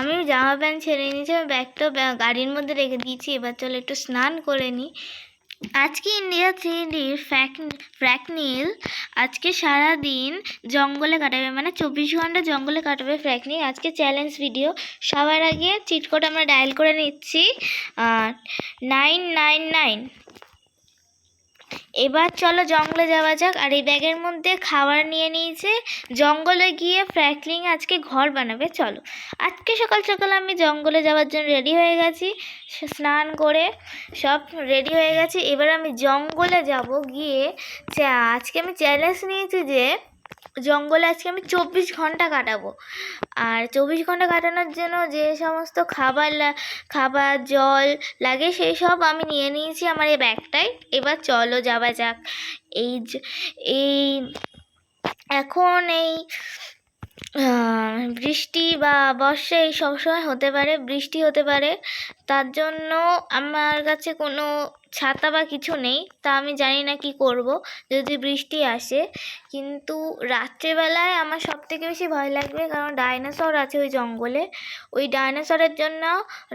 আমি জামা প্যান্ট ছেড়ে নিয়েছি, ব্যাগটা গাড়ির মধ্যে রেখে দিয়েছি। এবার চলো একটু স্নান করে নিই। আজকে ইন্ডিয়া 3Dর ফ্র্যাকনিল আজকে সারাদিন জঙ্গলে কাটাবে, মানে 24 ঘন্টা জঙ্গলে কাটাবে ফ্র্যাকনিল। আজকে চ্যালেঞ্জ ভিডিও। সবার আগে চিট কোড আমরা ডায়াল করে নিচ্ছি 999। এবার চলো জঙ্গলে যাওয়া যাক। আর এই ব্যাগের মধ্যে খাবার নিয়ে নিয়েছে। জঙ্গলে গিয়ে ফ্র্যাঙ্কলিন আজকে ঘর বানাবে। চলো, আজকে সকাল সকাল আমি জঙ্গলে যাওয়ার জন্য রেডি হয়ে গেছি, স্নান করে সব রেডি হয়ে গেছি। এবার আমি জঙ্গলে যাব। গিয়ে আজকে আমি চ্যালেঞ্জ নিয়েছি যে জঙ্গলে আজকে আমি 24 ঘন্টা কাটাবো। আর 24 ঘন্টা কাটানোর জন্য যে সমস্ত খাবার জল লাগে সেই সব আমি নিয়ে নিয়েছি আমার এই ব্যাগটায়। এবার চলো যাওয়া যাক। এই এখন এই বৃষ্টি বা বর্ষা এই সবসময় হতে পারে, বৃষ্টি হতে পারে। তার জন্য আমার কাছে কোনো ছাতা বা কিছু নেই। তা আমি জানি না কি করব যদি বৃষ্টি আসে। কিন্তু রাত্রেবেলায় আমার সবথেকে বেশি ভয় লাগবে, কারণ ডাইনোসর আছে ওই জঙ্গলে। ওই ডাইনোসরের জন্য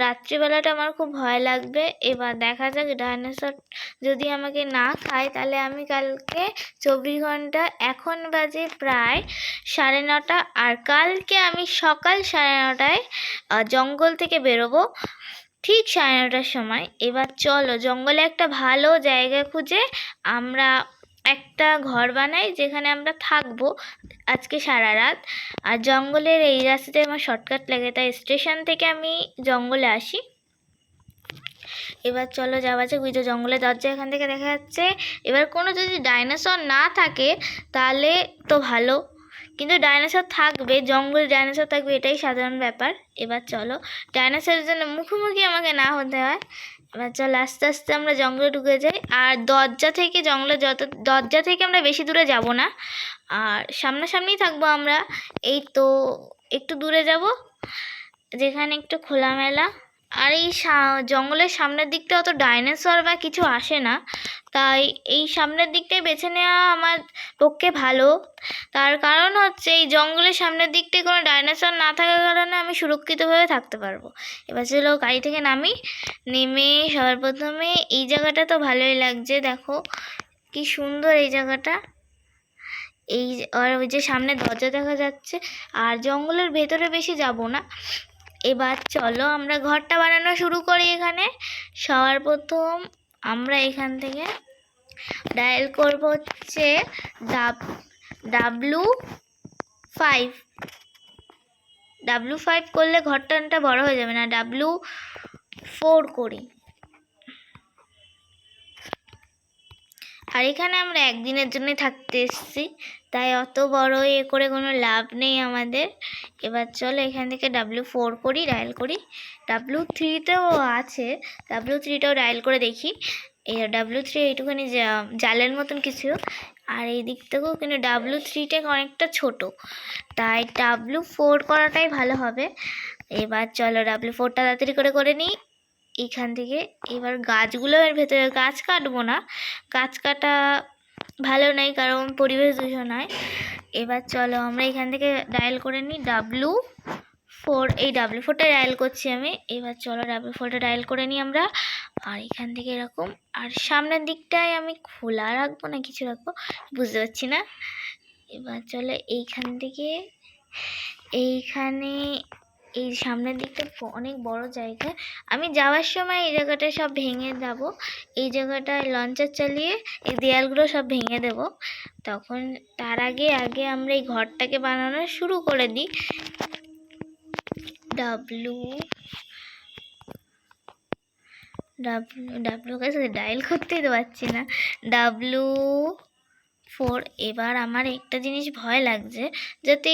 রাত্রিবেলাটা আমার খুব ভয় লাগবে। এবার দেখা যাক, ডাইনোসর যদি আমাকে না খায় তাহলে আমি কালকে 24 ঘন্টা, এখন বাজে প্রায় 9:30, আর কালকে আমি সকাল 9:30টায় জঙ্গল থেকে বেরোবো, ঠিক 9:30টার সময়। এবার চলো জঙ্গলে একটা ভালো জায়গা খুঁজে আমরা একটা ঘর বানাই, যেখানে আমরা থাকবো আজকে সারা রাত। আর জঙ্গলের এই রাস্তাতে আমার শর্টকাট লাগে, তাই স্টেশন থেকে আমি জঙ্গলে আসি। এবার চলো যাওয়া যাক। ওই যে জঙ্গলের দরজা এখান থেকে দেখা যাচ্ছে। এবার কোনো যদি ডাইনোসর না থাকে তাহলে তো ভালো, কিন্তু ডাইনোসর থাকবে, জঙ্গলে ডাইনোসর থাকবে, এটাই সাধারণ ব্যাপার। এবার চলো ডাইনোসরের জন্য মুখোমুখি আমাকে না হতে হয়। এবার চলো আস্তে আস্তে আমরা জঙ্গলে ঢুকে যাই। আর দরজা থেকে দরজা থেকে আমরা বেশি দূরে যাব না, আর সামনাসামনি থাকবো আমরা। এই তো একটু দূরে যাব, যেখানে একটু খোলামেলা। আর এই জঙ্গলের সামনের দিকটা অত ডাইনোসর বা কিছু আসে না, তাই এই সামনের দিকটাই বেছে নেওয়া আমার পক্ষে ভালো। তার কারণ হচ্ছে এই জঙ্গলের সামনের দিকটায় কোনো ডাইনোসর না থাকার কারণে আমি সুরক্ষিতভাবে থাকতে পারবো। এবার চলো গাড়ি থেকে নেমে সবার প্রথমে এই জায়গাটা তো ভালোই লাগছে, দেখো কি সুন্দর এই জায়গাটা। আর ওই যে সামনে দরজা দেখা যাচ্ছে। আর জঙ্গলের ভেতরে বেশি যাব না। এবার চলো আমরা ঘরটা বানানো শুরু করি। এখানে সবার প্রথম আমরা এখান থেকে ডায়াল করব হচ্ছে W5 করলে ঘরটা বড় হয়ে যাবে না, W4 করি। আর এখানে আমরা একদিনের জন্যই থাকতে এসেছি, তাই অত বড় করে কোনো লাভ নেই আমাদের। এবার চলো এখান থেকে W4 করি, ডায়াল করি। W3তেও আছে, W3টাও ডায়াল করে দেখি। এই W3 এইটুখানি জালের মতন কিছু, আর এই দিক থেকেও কিন্তু W3টা অনেকটা ছোট, তাই W4 করাটাই ভালো হবে। এবার চলো W4টা তাড়াতাড়ি করে নিই এখান থেকে। এবার গাছগুলোর ভেতরে গাছ কাটবো না, গাছ কাটা ভালো নেই, কারণ পরিবেশ দূষণ হয়। এবার চলো আমরা এখান থেকে ডায়াল করে নিই W4। এই W4টা ডায়াল করছি আমি। এবার চলো W4টা ডায়াল করে নিই আমরা। আর এখান থেকে এরকম, আর সামনের দিকটায় আমি খোলা রাখবো না কিছু রাখবো বুঝতে পারছি না। এবার চলো এইখান থেকে এইখানে এই সামনের দিকটা অনেক বড় জায়গা। আমি যাওয়ার সময় এই জায়গাটা সব ভেঙে যাব, এই জায়গাটায় লঞ্চার চালিয়ে এই দেয়ালগুলো সব ভেঙে দেব। তখন তার আগে আমরা এই ঘরটাকে বানানো শুরু করে দিই। ডাব্লু কাছে ডায়াল করতেই তো পারছি না, W4। এবার আমার একটা জিনিস ভয় লাগছে, যাতে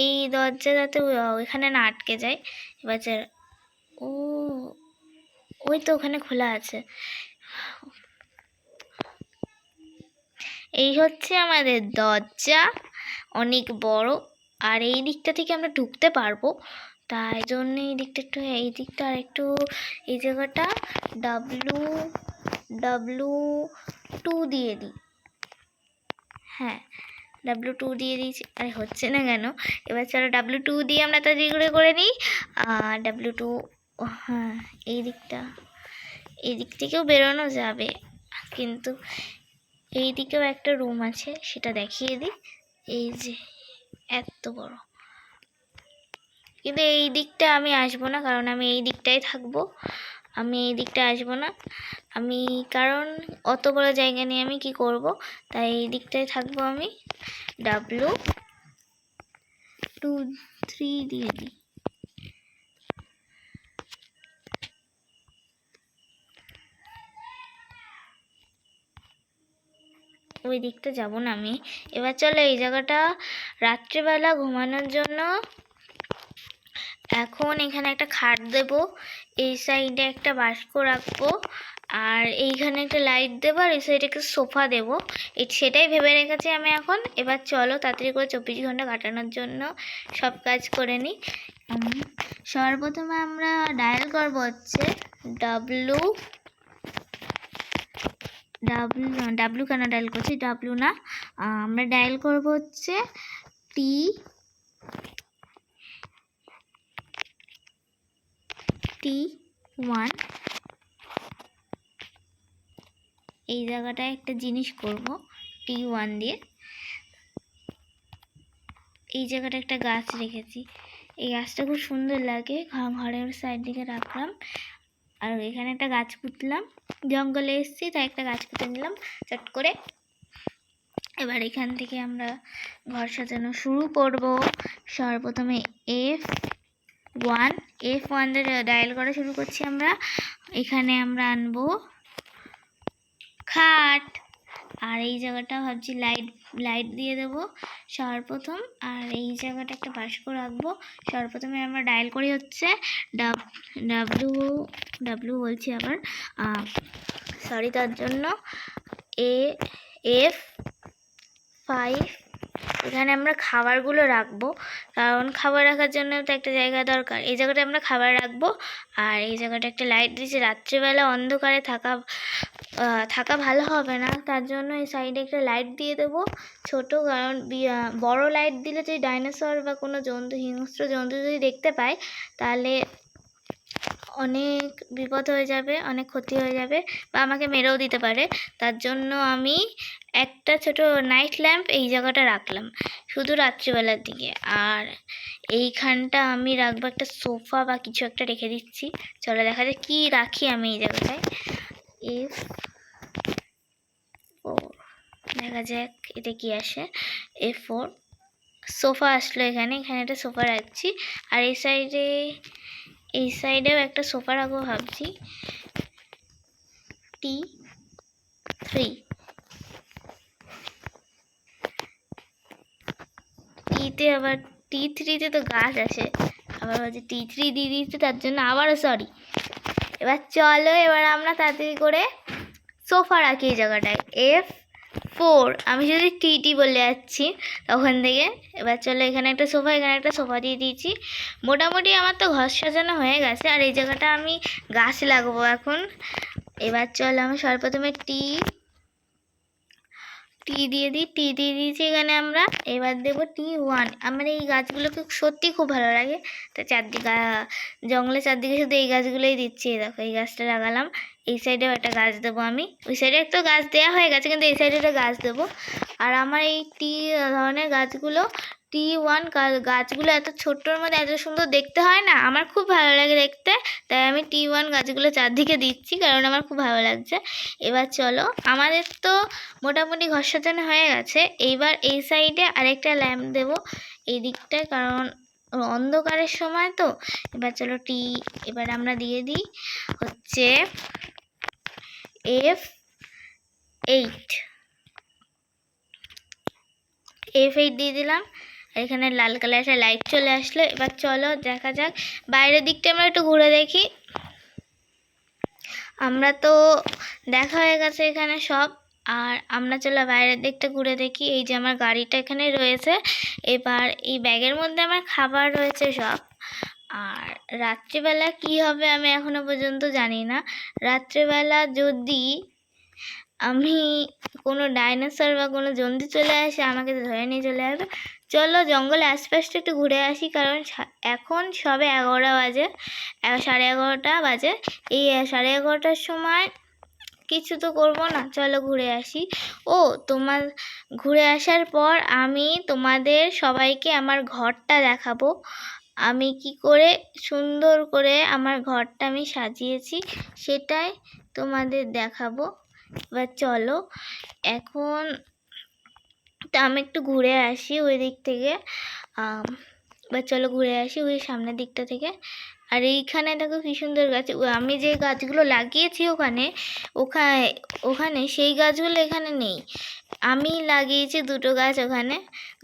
এই দরজা যাতে ওইখানে না আটকে যায়। এবার ওই তো ওখানে খোলা আছে। এই হচ্ছে আমাদের দরজা, অনেক বড়। আর এই দিকটা থেকে আমরা ঢুকতে পারবো, তাই জন্য এই দিকটা আর একটু এই জায়গাটা W2 দিয়ে দিই। হ্যাঁ, W2 দিয়ে দিয়েছি, আরে হচ্ছে না কেন। এবার চলো W2 দিয়ে আমরা তাড়াতাড়ি করে নিই। W2, হ্যাঁ এই দিক থেকেও বেরোনো যাবে, কিন্তু এই দিকেও একটা রুম আছে, সেটা দেখিয়ে দিই। এই যে এত বড়, কিন্তু এই দিকটা আমি আসবো না, কারণ আমি এই দিকটাই থাকবো। আমি এই দিকটা আসবো না, আমি কারণ অত বড় জায়গা নিয়ে আমি কি করব, তাই এই দিকটায় থাকবো আমি। W2-3 দিয়ে দিই। ওই দিকটা যাব না আমি। এবার চলো এই জায়গাটা রাত্রিবেলা ঘুমানোর জন্য এখন এখানে একটা খাট দেব, এই সাইডে একটা বাস্ক রাখবো, আর এইখানে একটা লাইট দেবো, আর এই সাইডে একটা সোফা দেবো। সেটাই ভেবে রেখেছি আমি এখন। এবার চলো তাড়াতাড়ি করে 24 ঘন্টা কাটানোর জন্য সব কাজ করে নিই। সর্বপ্রথমে আমরা ডায়াল করবো হচ্ছে ডাব্লু কেন ডায়াল করছি, ডাব্লু না, আমরা ডায়াল করবো হচ্ছে T1। এই জায়গাটায় একটা জিনিস করব T1 দিয়ে। এই জায়গাটা একটা গাছ রেখেছি, এই গাছটা খুব সুন্দর লাগে, ঘরের সাইড দিকে রাখলাম। আর এখানে একটা গাছ পুঁতলাম, জঙ্গলে এসেছি তাই একটা গাছ পুঁতে নিলাম চট করে। এবার এখান থেকে আমরা ঘর সাজানো শুরু করব। সর্বপ্রথমে F1 দিয়ে ডায়াল করা শুরু করছি আমরা। এখানে আমরা আনবো খাট, আর এই জায়গাটা ভাবছি লাইট দিয়ে দেবো সর্বপ্রথম। আর এই জায়গাটা একটা বাস্ক রাখবো। সর্বপ্রথমে আমরা ডায়াল করি হচ্ছে ডাব্লু বলছি আবার, সরি তার জন্য, F5। এখানে আমরা খাবারগুলো রাখবো, কারণ খাবার রাখার জন্য তো একটা জায়গা দরকার। এই জায়গাটা আমরা খাবার রাখবো, আর এই জায়গাটা একটা লাইট দিয়েছি। রাত্রিবেলা অন্ধকারে থাকা ভালো হবে না, তার জন্য এই সাইডে একটা লাইট দিয়ে দেবো ছোট, কারণ বড় লাইট দিলে যদি ডাইনোসর বা কোনো হিংস্র জন্তু যদি দেখতে পায়, তাহলে অনেক বিপদ হয়ে যাবে, অনেক ক্ষতি হয়ে যাবে, বা আমাকে মেরেও দিতে পারে। তার জন্য আমি একটা ছোট নাইট ল্যাম্প এই জায়গাটা রাখলাম শুধু রাত্রিবেলার দিকে। আর এইখানটা আমি রাখবো একটা সোফা বা কিছু একটা রেখে দিচ্ছি। চলো দেখা যায় কি রাখি আমি এই জায়গাটায়। F4, দেখা যাক এটা কি আসে। F4 সোফা আসলো, এখানে একটা সোফা রাখছি। আর এই সাইডেও একটা সোফা রাখবো ভাবছি। T3 তে তো গাছ আসে, আবার ভাবছি T3 দিয়ে দিচ্ছে, তার জন্য আবারও সরি। এবার চলো এবার আমরা তাড়াতাড়ি করে সোফা রাখি এই জায়গাটায়। F4, আমি যদি টি বলে যাচ্ছি তখন থেকে। এবার চলো এখানে একটা সোফা দিয়ে দিয়েছি। মোটামুটি আমার তো ঘর সাজানো হয়ে গেছে, আর এই জায়গাটা আমি গাছ লাগাবো এখন। এবার চলো আমি সর্বপ্রথমে টি দিয়ে দিয়েছি এখানে আমরা। এবার দেবো T1। আমার এই গাছগুলোকে সত্যি খুব ভালো লাগে, তো জঙ্গলের চারদিকে শুধু এই গাছগুলোই দিচ্ছি। দেখো এই গাছটা লাগালাম, এই সাইডেও একটা গাছ দেবো আমি। ওই সাইডে একটা গাছ দেওয়া হয়ে গেছে, কিন্তু এই সাইডে একটা গাছ দেবো। আর আমার এই ধরনের গাছগুলো T1 গাছগুলো এত ছোট্টর মধ্যে এত সুন্দর দেখতে হয় না, আমার খুব ভালো লাগে দেখতে, তাই আমি T1 গাছগুলো চারদিকে দিচ্ছি, কারণ আমার খুব ভালো লাগছে। এবার চলো আমাদের তো মোটামুটি ঘর সাজানো হয়ে গেছে। এইবার এই সাইডে আরেকটা ল্যাম্প দেবো এই দিকটায়, কারণ অন্ধকারের সময় তো। এবার চলো এবার আমরা দিয়ে দিই হচ্ছে F8 দিয়ে দিলাম। এখানে লাল কালার একটা লাইট চলে আসলো। এবার চলো দেখা যাক বাইরের দিকটা আমরা একটু ঘুরে দেখি। আমরা তো দেখা হয়ে গেছে এখানে সব, আর আমরা চলো বাইরের দিকটা ঘুরে দেখি। এই যে আমার গাড়িটা এখানে রয়েছে, এবার এই ব্যাগের মধ্যে আমার খাবার রয়েছে সব। আর রাত্রিবেলা কি হবে আমি এখনো পর্যন্ত জানি না। রাত্রিবেলা যদি আমি কোনো ডাইনোসর বা কোনো জন্তু চলে আসে আমাকে ধরে নিয়ে চলে আসবে। চলো জঙ্গলে আশপাশটা একটু ঘুরে আসি, কারণ এখন সবে 11টা বাজে, 11:30 বাজে। এই 11:30টার সময় কিছু তো করবো না, চলো ঘুরে আসি। ও তোমার ঘুরে আসার পর আমি তোমাদের সবাইকে আমার ঘরটা দেখাবো, আমি কি করে সুন্দর করে আমার ঘরটা আমি সাজিয়েছি সেটাই তোমাদের দেখাবো। এবার চলো এখন তা আমি একটু ঘুরে আসি ওই দিক থেকে। এবার চলো ঘুরে আসি ওই সামনের দিকটা থেকে। আর এইখানে দেখো কি সুন্দর গাছ, আমি যে গাছগুলো লাগিয়েছি ওখানে ওখানে ওখানে সেই গাছগুলো এখানে নেই। আমি লাগিয়েছি দুটো গাছ ওখানে,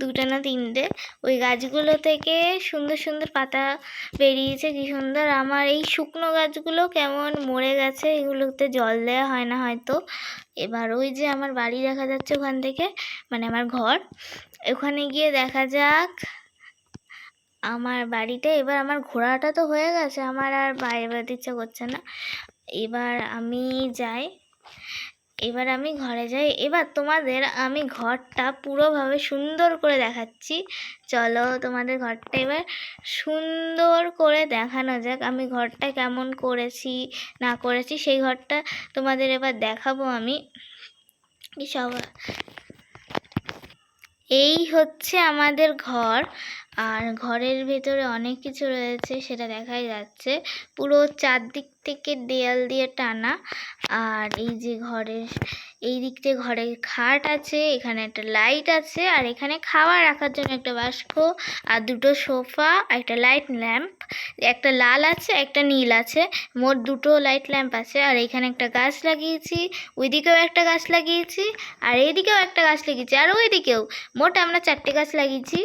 দুটো না তিনটে। ওই গাছগুলো থেকে সুন্দর সুন্দর পাতা বেরিয়েছে, কি সুন্দর। আমার এই শুকনো গাছগুলো কেমন মরে গেছে, এগুলোতে জল দেওয়া হয় না হয়তো। এবার ওই যে আমার বাড়ি দেখা যাচ্ছে ওখান থেকে, মানে আমার ঘর, ওখানে গিয়ে দেখা যাক আমার বাড়িটা। এবার আমার ঘোরাটা তো হয়ে গেছে, আমার আর বাইরে বেরোতে ইচ্ছা করছে না। এবার আমি যাই, এবার আমি ঘরে যাই। এবার তোমাদের আমি ঘরটা পুরোভাবে সুন্দর করে দেখাচ্ছি। চলো তোমাদের ঘরটা এবার সুন্দর করে দেখানো যাক, আমি ঘরটা কেমন করেছি না করেছি সেই ঘরটা তোমাদের এবার দেখাবো আমি। সব এই হচ্ছে আমাদের ঘর, আর ঘরের ভেতরে অনেক কিছু রয়েছে সেটা দেখাই যাচ্ছে। পুরো চারদিক থেকে দেয়াল দিয়ে টানা। আর এই যে ঘরের এই দিক থেকে ঘরের খাট আছে, এখানে একটা লাইট আছে, আর এখানে খাবার রাখার জন্য একটা বাস্ক, আর দুটো সোফা, একটা লাইট ল্যাম্প, একটা লাল আছে একটা নীল আছে, মোট দুটো লাইট ল্যাম্প আছে। আর এখানে একটা গাছ লাগিয়েছি, ওইদিকেও একটা গাছ লাগিয়েছি, আর এইদিকেও একটা গাছ লাগিয়েছি, আর ওইদিকেও। মোট আমরা 4টে গাছ লাগিয়েছি।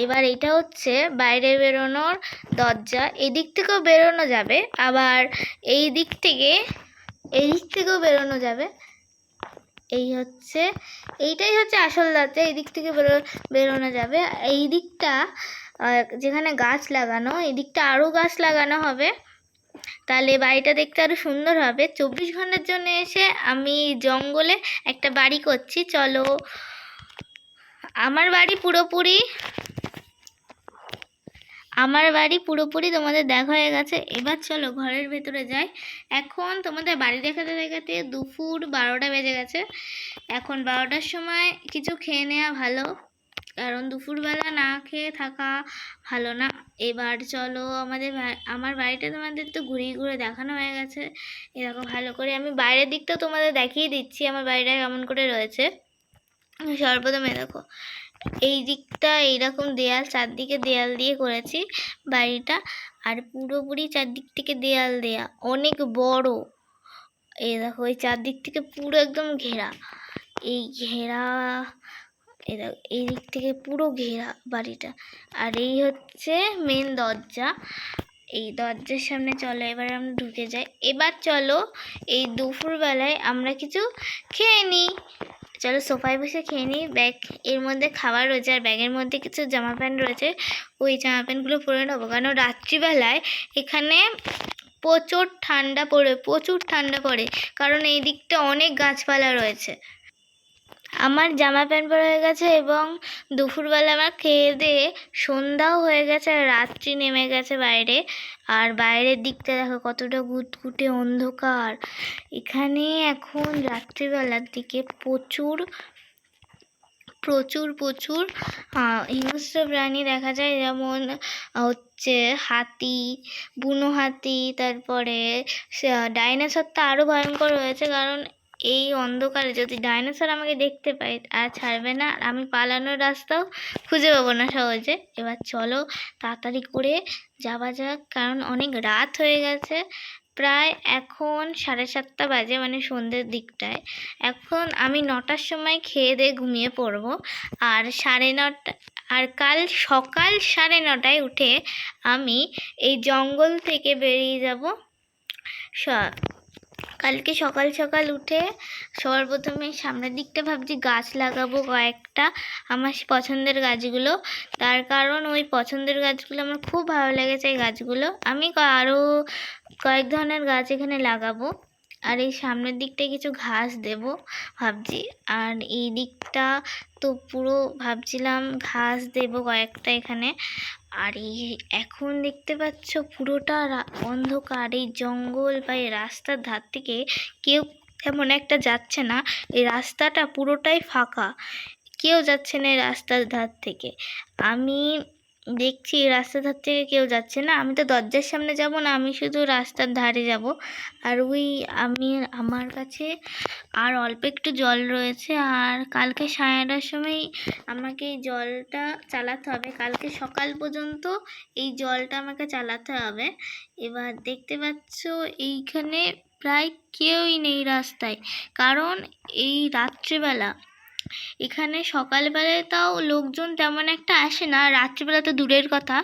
এবার এটা হচ্ছে বাইরে বেরোনোর দরজা, এদিক থেকেও বেরোনো যাবে, আবার এই দিক থেকেও বেরোনো যাবে। এইটাই হচ্ছে আসল দরজা, এই দিক থেকে বেরোনো যাবে। এই দিকটা যেখানে গাছ লাগানো, এই দিকটা আরও গাছ লাগানো হবে, তাহলে বাড়িটা দেখতে আরও সুন্দর হবে। 24 ঘন্টার জন্য এসে আমি জঙ্গলে একটা বাড়ি করছি। চলো আমার বাড়ি পুরোপুরি তোমাদের দেখা হয়ে গেছে। এবার চলো ঘরের ভেতরে যাই। এখন তোমাদের বাড়ি দেখাতে দেখাতে দুপুর 12টা বেজে গেছে। এখন 12টার সময় কিছু খেয়ে নেওয়া ভালো, কারণ দুপুরবেলা না খেয়ে থাকা ভালো না। এবার চলো আমার বাড়িটা তোমাদের তো ঘুরিয়ে ঘুরে দেখানো হয়ে গেছে। এরকম ভালো করে আমি বাইরের দিকটা তোমাদের দেখিয়ে দিচ্ছি আমার বাড়িটা কেমন করে রয়েছে। সর্বপ্রথমে দেখো এই দিকটা এইরকম দেয়াল, চারদিকে দেয়াল দিয়ে করেছি বাড়িটা, আর পুরোপুরি চারদিক থেকে দেয়াল দেয়া, অনেক বড়। এই দেখো এই চারদিক থেকে পুরো একদম ঘেরা, এই ঘেরা, এই দিক থেকে পুরো ঘেরা বাড়িটা। আর এই হচ্ছে মেন দরজা, এই দরজার সামনে চলো এবার আমরা ঢুকে যাই। এবার চলো এই দুপুরবেলায় আমরা কিছু খেয়ে নিই। চলো সোফায় বসে খেয়ে নিই। ব্যাগ এর মধ্যে খাবার রয়েছে, আর ব্যাগের মধ্যে কিছু জামা প্যান্ট রয়েছে, ওই জামা প্যান্টগুলো পরে নেবো, কারণ রাত্রিবেলায় এখানে প্রচুর ঠান্ডা পড়ে, কারণ এই দিকটা অনেক গাছপালা রয়েছে। আমার জামা প্যান্ট পরা হয়ে গেছে, এবং দুপুরবেলা আমার খেয়ে দিয়ে সন্ধ্যাও হয়ে গেছে, আর রাত্রি নেমে গেছে বাইরে। আর বাইরের দিকটা দেখো কতটা ঘুটঘুটে অন্ধকার। এখানে এখন রাত্রিবেলার দিকে প্রচুর হিংস্র প্রাণী দেখা যায়, যেমন হচ্ছে হাতি, বুনো হাতি, তারপরে ডাইনোসর তো আরও ভয়ঙ্কর হয়েছে, কারণ এই অন্ধকারে যদি ডাইনোসর আমাকে দেখতে পাই আর ছাড়বে না, আর আমি পালানোর রাস্তাও খুঁজে পাবো না সহজে। এবার চলো তাড়াতাড়ি করে যাওয়া যাক, কারণ অনেক রাত হয়ে গেছে, প্রায় এখন 7:30 বাজে, মানে সন্ধ্যের দিকটায়। এখন আমি 9টার সময় খেয়ে দিয়ে ঘুমিয়ে পড়বো, আর 9:30 আর কাল সকাল 9:30টায় উঠে আমি এই জঙ্গল থেকে বেরিয়ে যাব। কালকে সকাল সকাল উঠে সবার প্রথমে সামনের দিকটা ভাবছি গাছ লাগাবো কয়েকটা, আমার পছন্দের গাছগুলো। তার কারণ ওই পছন্দের গাছগুলো আমার খুব ভালো লেগেছে, এই গাছগুলো আমি আরও কয়েক ধরনের গাছ এখানে লাগাবো। আর এই সামনের দিকটায় কিছু ঘাস দেব ভাবছি। আর এই দিকটা তো পুরো ভাবছিলাম ঘাস দেব কয়েকটা এখানে। আর এই এখন দেখতে পাচ্ছ পুরোটা অন্ধকার, এই জঙ্গল বা এই রাস্তার ধার থেকে কেউ তেমন একটা যাচ্ছে না। এই রাস্তাটা পুরোটাই ফাঁকা, কেউ যাচ্ছে না এই রাস্তার ধার থেকে। আমি দেখছি রাস্তার ধার থেকে কেউ যাচ্ছে না। আমি তো দরজার সামনে যাব না, আমি শুধু রাস্তার ধারে যাব। আর আমার কাছে আর অল্প একটু জল রয়েছে। আর কালকে 9:30টার সময় আমাকে এই জলটা চালাতে হবে, কালকে সকাল পর্যন্ত এই জলটা আমাকে চালাতে হবে। এবার দেখতে পাচ্ছ এইখানে প্রায় কেউই নেই রাস্তায়, কারণ এই রাত্রিবেলা এখানে সকালবেলায় তাও লোকজন তেমন একটা আসে না, রাত্রিবেলা তো দূরের কথা।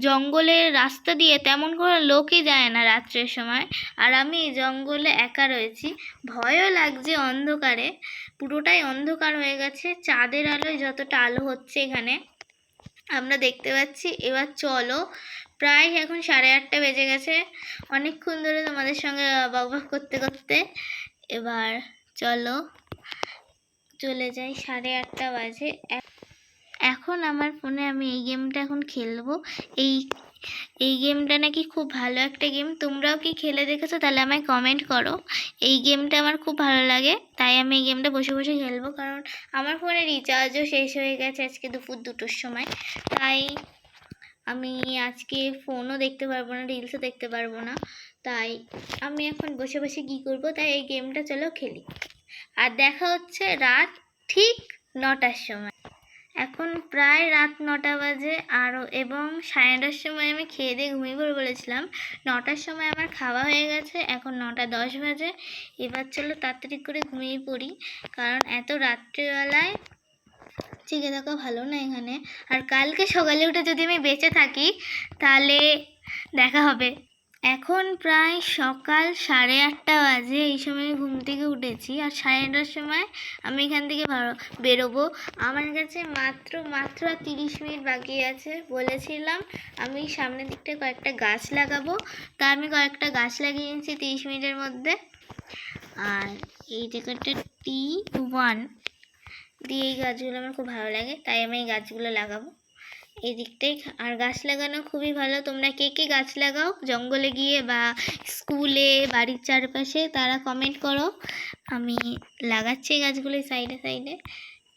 জঙ্গলের রাস্তা দিয়ে তেমন করে লোকই যায় না রাত্রের সময়। আর আমি জঙ্গলে একা রয়েছি, ভয়ও লাগছে অন্ধকারে, পুরোটাই অন্ধকার হয়ে গেছে। চাঁদের আলোয় যতটা আলো হচ্ছে এখানে আমরা দেখতে পাচ্ছি। এবার চলো, প্রায় এখন 8:30 বেজে গেছে, অনেকক্ষণ ধরে তোমাদের সঙ্গে বকবক করতে করতে। এবার চলো চলে যাই, 8:30 বাজে। এখন আমার ফোনে আমি এই গেমটা এখন খেলবো। এই এই গেমটা নাকি খুব ভালো একটা গেম, তোমরাও কি খেলে দেখেছো? তাহলে আমায় কমেন্ট করো। এই গেমটা আমার খুব ভালো লাগে, তাই আমি এই গেমটা বসে বসে খেলবো। কারণ আমার ফোনে রিচার্জও শেষ হয়ে গেছে আজকে দুপুর 2টোর সময়, তাই আমি আজকে ফোনও দেখতে পারবো না, রিলসও দেখতে পারবো না। তাই আমি এখন বসে বসে কী করবো, তাই এই গেমটা চলো খেলি। আর দেখা হচ্ছে রাত ঠিক 9টার সময়। এখন প্রায় রাত 9টা বাজে এবং 9:30টার সময় আমি খেয়ে দিয়ে ঘুমিয়ে পড়ে বলেছিলাম। 9টার সময় আমার খাওয়া হয়ে গেছে, এখন 9:10 বাজে। এবার চলো তাড়াতাড়ি করে ঘুমিয়ে পড়ি, কারণ এত রাত্রিবেলায় জেগে থাকা ভালো না এখানে। আর কালকে সকালে উঠে যদি আমি বেঁচে থাকি তাহলে দেখা হবে। এখন প্রায় সকাল 8:30 বাজে, এই সময় ঘুম থেকে উঠেছি। আর 9:30টার সময় আমি এখান থেকে বেরোবো। আমার কাছে মাত্র আর 30 মিনিট বাকি আছে। বলেছিলাম আমি সামনের দিকটায় কয়েকটা গাছ লাগাবো, তা আমি কয়েকটা গাছ লাগিয়ে নিয়েছি 30 মিনিটের মধ্যে। আর এই জায়গাটা T1 দিয়ে এই গাছগুলো আমার খুব ভালো লাগে, তাই আমি এই গাছগুলো লাগাবো এই দিকটাই। আর গাছ লাগানো খুবই ভালো। তোমরা কে কে গাছ লাগাও জঙ্গলে গিয়ে বা স্কুলে, বাড়ির চারপাশে, তারা কমেন্ট করো। আমি লাগাচ্ছি গাছগুলো সাইডে সাইডে,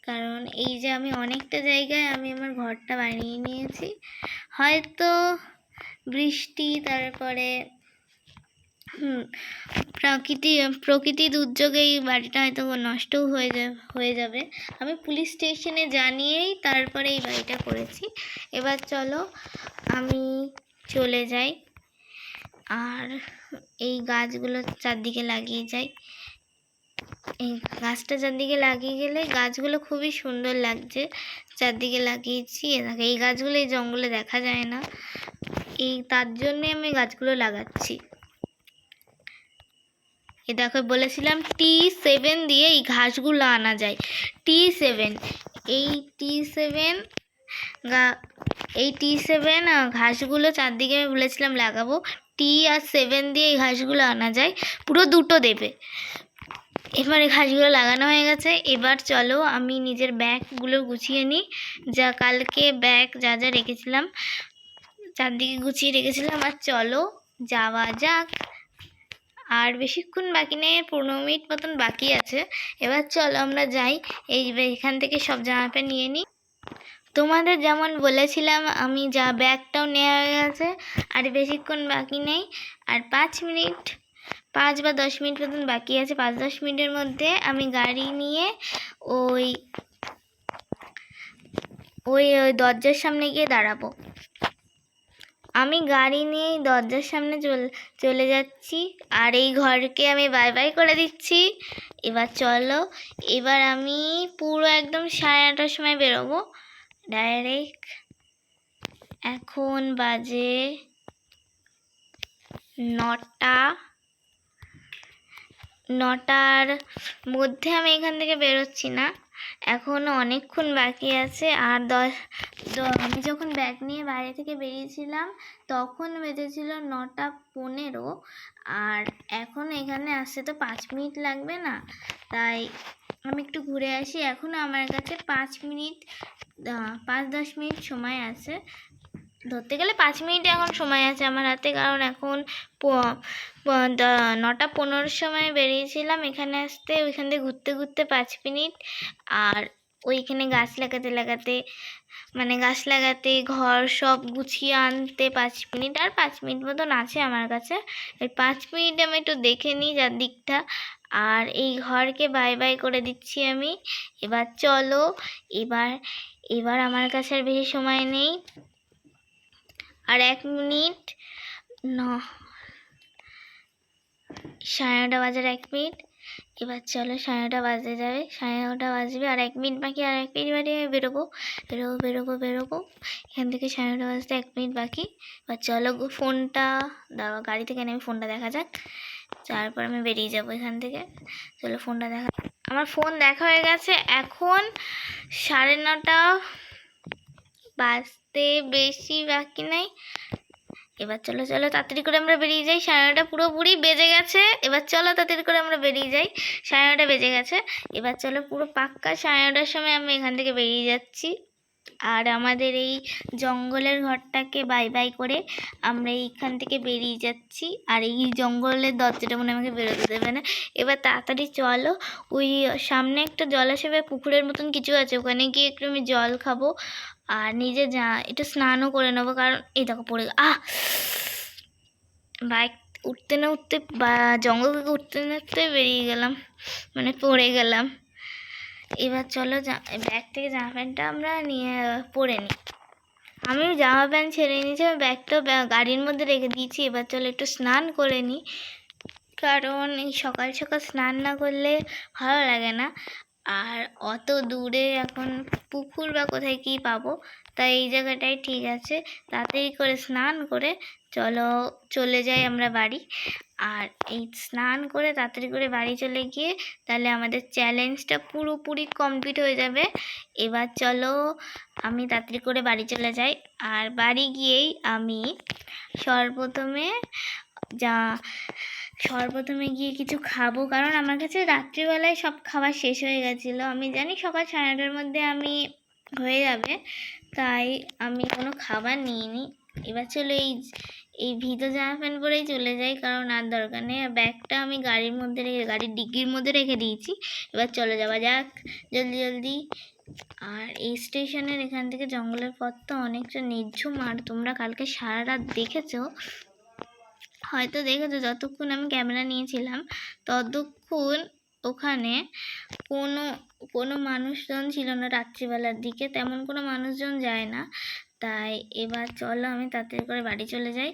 কারণ এই যে আমি অনেকটা জায়গায় আমি আমার ঘরটা বানিয়ে নিয়েছি। হয়তো বৃষ্টি, তারপরে প্রকৃতি দুর্যোগে এই বাড়িটা হয়তো নষ্টও হয়ে যাবে। আমি পুলিশ স্টেশনে জানিয়েই তারপরে এই বাড়িটা করেছি। এবার চলো আমি চলে যাই আর এই গাছগুলো চারদিকে লাগিয়ে যাই। এই গাছটা চারদিকে লাগিয়ে গেলে গাছগুলো খুবই সুন্দর লাগছে, চারদিকে লাগিয়েছি। এই গাছগুলো এই জঙ্গলে দেখা যায় না, তার জন্যে আমি গাছগুলো লাগাচ্ছি। এ দেখো, বলেছিলাম T7 দিয়ে এই ঘাসগুলো আনা যায়। T7 ঘাসগুলো চারদিকে আমি বলেছিলাম লাগাবো। আর 7 দিয়ে এই ঘাসগুলো আনা যায়, পুরো 2টো দেবে। এবারে ঘাসগুলো লাগানো হয়ে গেছে। এবার চলো আমি নিজের ব্যাগগুলো গুছিয়ে নিই, যা কালকে ব্যাগ যা যা রেখেছিলাম চারদিকে গুছিয়ে রেখেছিলাম। আর চলো যাওয়া যাক। আর বেশিক্ষণ বাকি নেই, 15 মিনিট মতন বাকি আছে। এবার চলো আমরা যাই, এখান থেকে সব জামা প্যান্ট নিয়ে নিই। তোমাদের যেমন বলেছিলাম আমি ব্যাগটাও নেওয়া হয়ে গেছে। আর বেশিক্ষণ বাকি নেই, আর 5 বা 10 মিনিট মতন বাকি আছে। 5-10 মিনিটের মধ্যে আমি গাড়ি নিয়ে ওই দরজার সামনে গিয়ে দাঁড়াবো। আমি গাড়ি নিয়ে দরজার সামনে চলে যাচ্ছি, আর এই ঘরকে আমি বাই বাই করে দিচ্ছি। এবার চলো, এবার আমি পুরো একদম 9:30টার সময় বেরোবো ডাইরেক্ট। এখন বাজে 9টা। 9টার মধ্যে আমি এখান থেকে বেরোচ্ছি না, এখনও অনেকক্ষণ বাকি আছে। আর আমি যখন ব্যাগ নিয়ে বাইরে থেকে বেরিয়েছিলাম তখন বেজেছিল 9:15। আর এখন এখানে আসতে তো 5 মিনিট লাগবে না, তাই আমি একটু ঘুরে আসি। এখনও আমার কাছে 5-10 মিনিট সময় আছে, ধরতে গেলে 5 মিনিট এখন সময় আছে আমার হাতে, কারণ এখন 9:15 সময় বেরিয়েছিলাম এখানে আসতে। ওইখান থেকে ঘুরতে ঘুরতে 5 মিনিট, আর ওইখানে গাছ লাগাতে ঘর সব গুছিয়ে আনতে 5 মিনিট, আর 5 মিনিট মতন আছে আমার কাছে। এই 5 মিনিট আমি একটু দেখে নিই চারদিকটা, আর এই ঘরকে বাই বাই করে দিচ্ছি আমি। এবার চলো, এবার আমার কাছে আর বেশি সময় নেই, আর 1 মিনিট, 9:30 বাজার 1 মিনিট। এবার চলো 9:30 বাজতে যাবে, 9:30 বাজবে, আর 1 মিনিট বাকি, আর 1 মিনিট বাকি বেরোবো। এখান থেকে 9:30 বাজতে 1 মিনিট বাকি। এবার চলো ফোনটা দাও, গাড়ি থেকে নেমে ফোনটা দেখা যাক, তারপর আমি বেরিয়ে যাবো এখান থেকে। চলো ফোনটা দেখা, আমার ফোন দেখা হয়ে গেছে। এখন 9:30 বাজতে বেশি বাকি নাই। এবার চলো তাড়াতাড়ি করে আমরা বেরিয়ে যাই, 9:30 পুরোপুরি বেজে গেছে। এবার চলো তাড়াতাড়ি করে আমরা বেরিয়ে যাই, 9:30 বেজে গেছে। এবার চলো পুরো পাক্কা 9:30 সময় আমি এখান থেকে বেরিয়ে যাচ্ছি। আর আমাদের এই জঙ্গলের ঘরটাকে বাই বাই করে আমরা এইখান থেকে বেরিয়ে যাচ্ছি। আর এই জঙ্গলের দরজাটা মনে আমাকে বেরোতে দেবে না। এবার তাড়াতাড়ি চলো, ওই সামনে একটা জলাশয় পুকুরের মতন কিছু আছে, ওখানে গিয়ে একটু আমি জল খাবো, আর নিজে একটু স্নানও করে নেবো, কারণ এই দেখো পড়ে বাইক উঠতে না উঠতে বা জঙ্গল থেকে উঠতে না উঠতে বেরিয়ে গেলাম, পড়ে গেলাম। এবার চলো ব্যাগ থেকে জামা প্যান্টটা আমরা নিয়ে পরে নিই। আমি জামা প্যান্ট ছেড়ে নিয়েছি, ব্যাগটা গাড়ির মধ্যে রেখে দিয়েছি। এবার চলো একটু স্নান করে নিই, কারণ এই সকাল সকাল স্নান না করলে ভালো লাগে না। আর অত দূরে এখন পুকুর বা কোথায় কি পাবো, তাই এই জায়গাটাই ঠিক আছে। তাড়াতাড়ি করে স্নান করে চলে যাই আমরা বাড়ি। আর এই স্নান করে তাড়াতাড়ি করে বাড়ি চলে গিয়ে তাহলে আমাদের চ্যালেঞ্জটা পুরোপুরি কমপ্লিট হয়ে যাবে। এবার চলো আমি তাড়াতাড়ি করে বাড়ি চলে যাই। আর বাড়ি গিয়েই আমি সর্বপ্রথমে গিয়ে কিছু খাবো, কারণ আমার কাছে রাত্রিবেলায় সব খাবার শেষ হয়ে গেছিলো। আমি জানি সকাল 9:30 মধ্যে আমি হয়ে যাবে, তাই আমি কোনো খাবার নিইনি। এবার চলো এই ভিজে জামা প্যান্ট পরেই চলে যাই, কারণ আর দরকার নেই। ব্যাগটা আমি গাড়ির ডিগ্গির মধ্যে রেখে দিয়েছি। এবার চলে যাওয়া যাক জলদি। আর এই স্টেশনের এখান থেকে জঙ্গলের পথটা অনেকটা নির্ঝুম, আর তোমরা কালকে সারা রাত হয়তো দেখেছো, যতক্ষণ আমি ক্যামেরা নিয়েছিলাম ততক্ষণ ওখানে কোনো মানুষজন ছিল না। রাত্রিবেলার দিকে তেমন কোনো মানুষজন যায় না, তাই এবার চলো আমি তাড়াতাড়ি করে বাড়ি চলে যাই।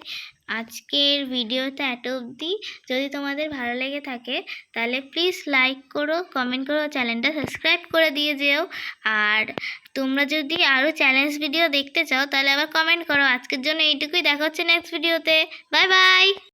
আজকের ভিডিওটা এত অবধি। যদি তোমাদের ভালো লেগে থাকে তাহলে প্লিজ লাইক করো, কমেন্ট করো, চ্যানেলটা সাবস্ক্রাইব করে দিয়ে যেও। আর তোমরা যদি আরও চ্যালেঞ্জ ভিডিও দেখতে চাও তাহলে আবার কমেন্ট করো। আজকের জন্য এইটুকুই, দেখা হচ্ছে নেক্সট ভিডিওতে। Bye bye.